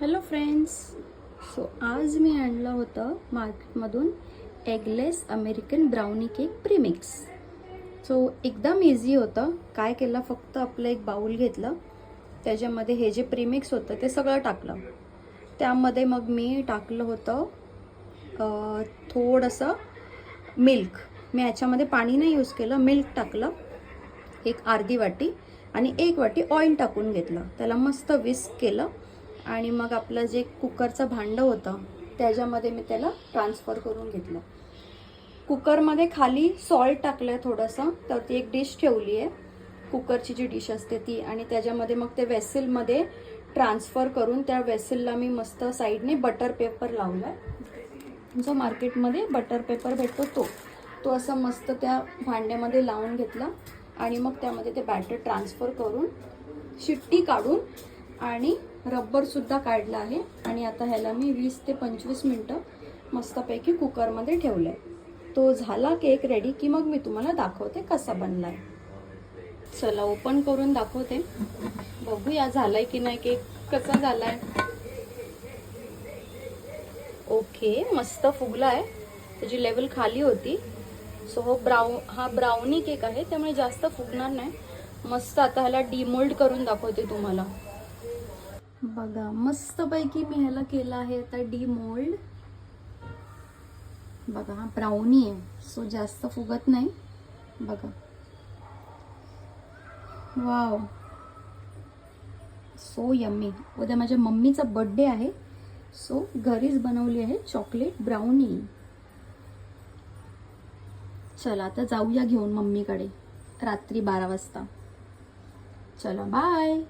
Hello friends. So आज मी आणलं होतं मार्केटमधून eggless American brownie cake premix. So एकदम इझी होतं. काय केलं, फक्त आपलं एक बाउल घेतलं, त्याच्यामध्ये हे जे प्रीमिक्स होतं ते सगळं टाकलं. त्यामध्ये मग मी टाकलं होतं थोडंसं मिल्क. मी याच्यामध्ये पाणी नाही यूज केलं, मिल्क टाकलं एक अर्धी वाटी आणि 1 वाटी ऑइल टाकून घेतलं. त्याला मस्त विस्क केलं आणि मग आपलं जे कुकरचं भांडं होतं त्याच्यामध्ये मी त्याला ट्रान्सफर करून घेतलं. कुकरमध्ये खाली सॉल्ट टाकलं आहे थोडंसं, तर ती एक डिश ठेवली आहे, कुकरची जी डिश असते ती, आणि त्याच्यामध्ये मग ते वेसलमध्ये ट्रान्सफर करून त्या वेसलला मी मस्त साईडने बटर पेपर लावला आहे. जो मार्केटमध्ये बटर पेपर भेटतो तो असं मस्त त्या भांड्यामध्ये लावून घेतला आणि मग त्यामध्ये ते बॅटर ट्रान्सफर करून शिट्टी काढून आणि रब्बरसुद्धा काढला आहे. आणि आता ह्याला मी 20 ते 25 मिनटं मस्तपैकी कुकरमध्ये ठेवलं आहे. तो झाला केक रेडी की मग मी तुम्हाला दाखवते कसा बनला आहे. चला ओपन करून दाखवते, बघूया झालाय की नाही केक, कसा झालाय. ओके, मस्त फुगला आहे, त्याची लेवल खाली होती. सो हा ब्राउनी केक आहे त्यामुळे जास्त फुगणार नाही. मस्त आता ह्याला डिमोल्ड करून दाखवते तुम्हाला. बघा मस्तपैकी मी ह्याला केलं आहे आता डिमोल्ड. बघा हा ब्राउनी आहे, सो जास्त फुगत नाही. बघा, वाव, सो यम्मी. उद्या माझ्या मम्मीचा बर्थडे आहे, सो घरीच बनवली आहे चॉकलेट ब्राउनी. चला आता जाऊया घेऊन मम्मीकडे रात्री 12 वाजता. चला बाय.